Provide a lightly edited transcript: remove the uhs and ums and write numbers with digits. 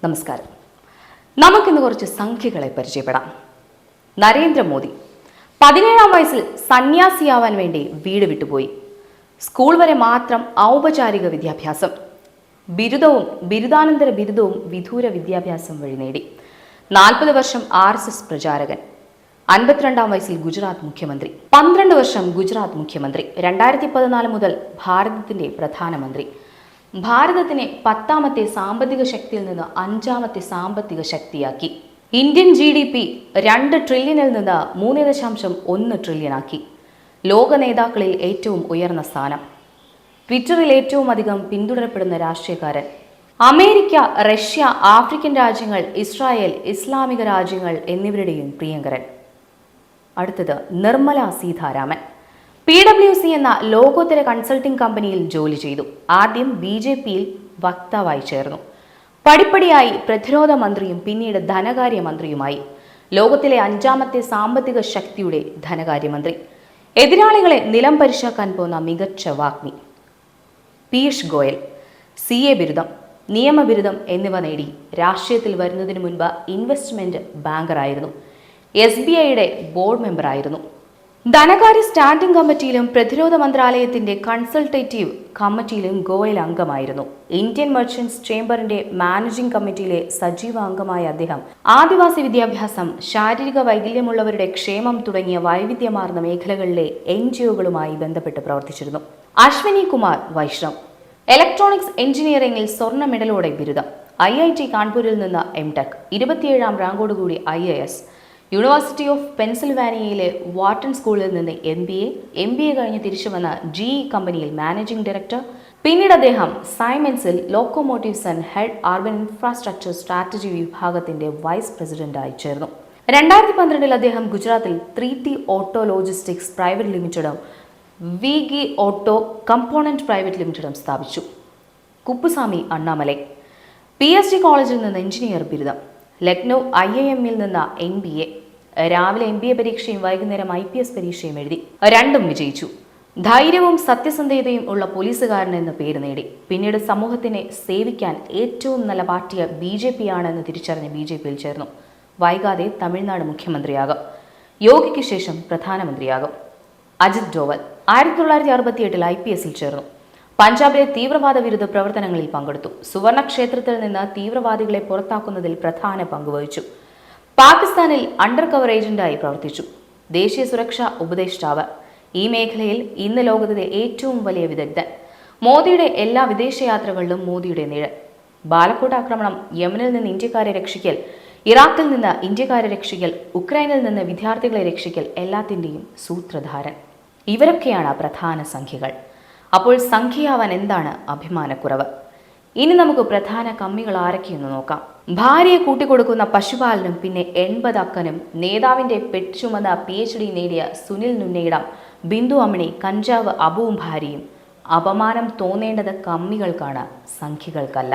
നമസ്കാരം. നമുക്കിന്ന് കുറച്ച് സംഖ്യകളെ പരിചയപ്പെടാം. നരേന്ദ്രമോദി 17-ാം വയസ്സിൽ സന്യാസിയാവാൻ വേണ്ടി വീട് വിട്ടുപോയി. സ്കൂൾ വരെ മാത്രം ഔപചാരിക വിദ്യാഭ്യാസം. ബിരുദവും ബിരുദാനന്തര ബിരുദവും വിദൂര വിദ്യാഭ്യാസം വഴി നേടി. 40 വർഷം RSS പ്രചാരകൻ. 52-ാം വയസ്സിൽ ഗുജറാത്ത് മുഖ്യമന്ത്രി. 12 വർഷം ഗുജറാത്ത് മുഖ്യമന്ത്രി. 2014 മുതൽ ഭാരതത്തിന്റെ പ്രധാനമന്ത്രി. ഭാരതത്തിനെ 10ാമത്തെ സാമ്പത്തിക ശക്തിയിൽ നിന്ന് 5ാമത്തെ സാമ്പത്തിക ശക്തിയാക്കി. ഇന്ത്യൻ GDP 2 ട്രില്യണിൽ നിന്ന് 3.1 ട്രില്യണാക്കി. ലോക നേതാക്കളിൽ ഏറ്റവും ഉയർന്ന സ്ഥാനം. ട്വിറ്ററിൽ ഏറ്റവും അധികം പിന്തുടരപ്പെടുന്ന രാഷ്ട്രീയക്കാരൻ. അമേരിക്ക, റഷ്യ, ആഫ്രിക്കൻ രാജ്യങ്ങൾ, ഇസ്രായേൽ, ഇസ്ലാമിക രാജ്യങ്ങൾ എന്നിവരുടെയും പ്രിയങ്കരൻ. അടുത്തത് നിർമ്മല സീതാരാമൻ. PwC എന്ന ലോകോത്തര കൺസൾട്ടിംഗ് കമ്പനിയിൽ ജോലി ചെയ്തു. ആദ്യം BJPയിൽ വക്താവായി ചേർന്നു. പടിപ്പടിയായി പ്രതിരോധ മന്ത്രിയും പിന്നീട് ധനകാര്യമന്ത്രിയുമായി. ലോകത്തിലെ 5ാമത്തെ സാമ്പത്തിക ശക്തിയുടെ ധനകാര്യമന്ത്രി. എതിരാളികളെ നിലം പരിശാക്കാൻ പോന്ന മികച്ച വാഗ്മി. പീയൂഷ് ഗോയൽ. CA ബിരുദം, നിയമബിരുദം എന്നിവ നേടി. രാഷ്ട്രീയത്തിൽ വരുന്നതിന് മുൻപ് ഇൻവെസ്റ്റ്മെന്റ് ബാങ്കറായിരുന്നു. SBIയുടെ ബോർഡ് മെമ്പറായിരുന്നു. ധനകാര്യ സ്റ്റാൻഡിംഗ് കമ്മിറ്റിയിലും പ്രതിരോധ മന്ത്രാലയത്തിന്റെ കൺസൾട്ടേറ്റീവ് കമ്മിറ്റിയിലും ഗോയൽ അംഗമായിരുന്നു. ഇന്ത്യൻ മെർച്ചന്റ്സ് ചേംബറിന്റെ മാനേജിംഗ് കമ്മിറ്റിയിലെ സജീവ അംഗമായ അദ്ദേഹം ആദിവാസി വിദ്യാഭ്യാസം, ശാരീരിക വൈകല്യമുള്ളവരുടെ ക്ഷേമം തുടങ്ങിയ വൈവിധ്യമാർന്ന മേഖലകളിലെ NGOകളുമായി ബന്ധപ്പെട്ട് പ്രവർത്തിച്ചിരുന്നു. അശ്വിനി കുമാർ വൈഷ്ണവ്. ഇലക്ട്രോണിക്സ് എഞ്ചിനീയറിംഗിൽ സ്വർണ്ണ മെഡലോടെ ബിരുദം. IIT കാൺപൂരിൽ നിന്ന് MTech, 27ാം റാങ്കോടുകൂടി IAS. യൂണിവേഴ്സിറ്റി ഓഫ് പെൻസിൽവാനിയയിലെ വാട്ടൺ സ്കൂളിൽ നിന്ന് MBA കഴിഞ്ഞ് തിരിച്ചു വന്ന GE കമ്പനിയിൽ മാനേജിംഗ് ഡയറക്ടർ. പിന്നീട് അദ്ദേഹം സൈമൻസിൽ locomotives and head urban infrastructure strategy വിഭാഗത്തിന്റെ വൈസ് പ്രസിഡന്റായി ചേർന്നു. 2012 അദ്ദേഹം ഗുജറാത്തിൽ 3T ഓട്ടോ ലോജിസ്റ്റിക്സ് പ്രൈവറ്റ് ലിമിറ്റഡും വിഗി ഓട്ടോ കമ്പോണന്റ് പ്രൈവറ്റ് ലിമിറ്റഡും സ്ഥാപിച്ചു. കുപ്പുസ്വാമി അണ്ണാമലൈ. PSG കോളേജിൽ നിന്ന് എഞ്ചിനീയർ ബിരുദം. ലക്നൗ IIMൽ നിന്ന് MBA. രാവിലെ MBA പരീക്ഷയും വൈകുന്നേരം IPS പരീക്ഷയും എഴുതി. രണ്ടും വിജയിച്ചു. ധൈര്യവും സത്യസന്ധതയും ഉള്ള പോലീസുകാരൻ എന്ന പേര് നേടി. പിന്നീട് സമൂഹത്തിനെ സേവിക്കാൻ ഏറ്റവും നല്ല പാർട്ടി BJP ആണെന്ന് തിരിച്ചറിഞ്ഞ് BJPയിൽ ചേർന്നു. വൈകാതെ തമിഴ്നാട് മുഖ്യമന്ത്രിയാകും. യോഗിക്ക് ശേഷം പ്രധാനമന്ത്രിയാകും. അജിത് ഡോവൽ. 1968 IPSൽ ചേർന്നു. പഞ്ചാബിലെ തീവ്രവാദ വിരുദ്ധ പ്രവർത്തനങ്ങളിൽ പങ്കെടുത്തു. സുവർണ ക്ഷേത്രത്തിൽ നിന്ന് തീവ്രവാദികളെ പുറത്താക്കുന്നതിൽ പ്രധാന പങ്കുവഹിച്ചു. പാകിസ്ഥാനിൽ അണ്ടർ കവർ ഏജന്റായി പ്രവർത്തിച്ചു. ദേശീയ സുരക്ഷാ ഉപദേഷ്ടാവ്. ഈ മേഖലയിൽ ഇന്ന് ലോകത്തിലെ ഏറ്റവും വലിയ വിദഗ്ധൻ. മോദിയുടെ എല്ലാ വിദേശയാത്രകളിലും മോദിയുടെ നിഴൽ. ബാലക്കോട്ട് ആക്രമണം, യമനിൽ നിന്ന് ഇന്ത്യക്കാരെ രക്ഷിക്കൽ, ഇറാഖിൽ നിന്ന് ഇന്ത്യക്കാരെ രക്ഷിക്കൽ, ഉക്രൈനിൽ നിന്ന് വിദ്യാർത്ഥികളെ രക്ഷിക്കൽ, എല്ലാത്തിൻ്റെയും സൂത്രധാരൻ. ഇവരൊക്കെയാണ് പ്രധാന സംഖ്യകൾ. അപ്പോൾ സംഖ്യയാവാൻ എന്താണ് അഭിമാനക്കുറവ്? ഇനി നമുക്ക് പ്രധാന കമ്മികൾ ആരൊക്കെയെന്ന് നോക്കാം. ഭാര്യയെ കൂട്ടിക്കൊടുക്കുന്ന പശുപാലനും പിന്നെ 80 അക്കനും, നേതാവിന്റെ പെട്ടുചുമന്ന PhD നേടിയ സുനിൽ നുന്നയിടം, ബിന്ദു അമ്മിണി, കഞ്ചാവ് അബുവും ഭാര്യയും. അപമാനം തോന്നേണ്ടത് കമ്മികൾക്കാണ്, സംഖ്യകൾക്കല്ല.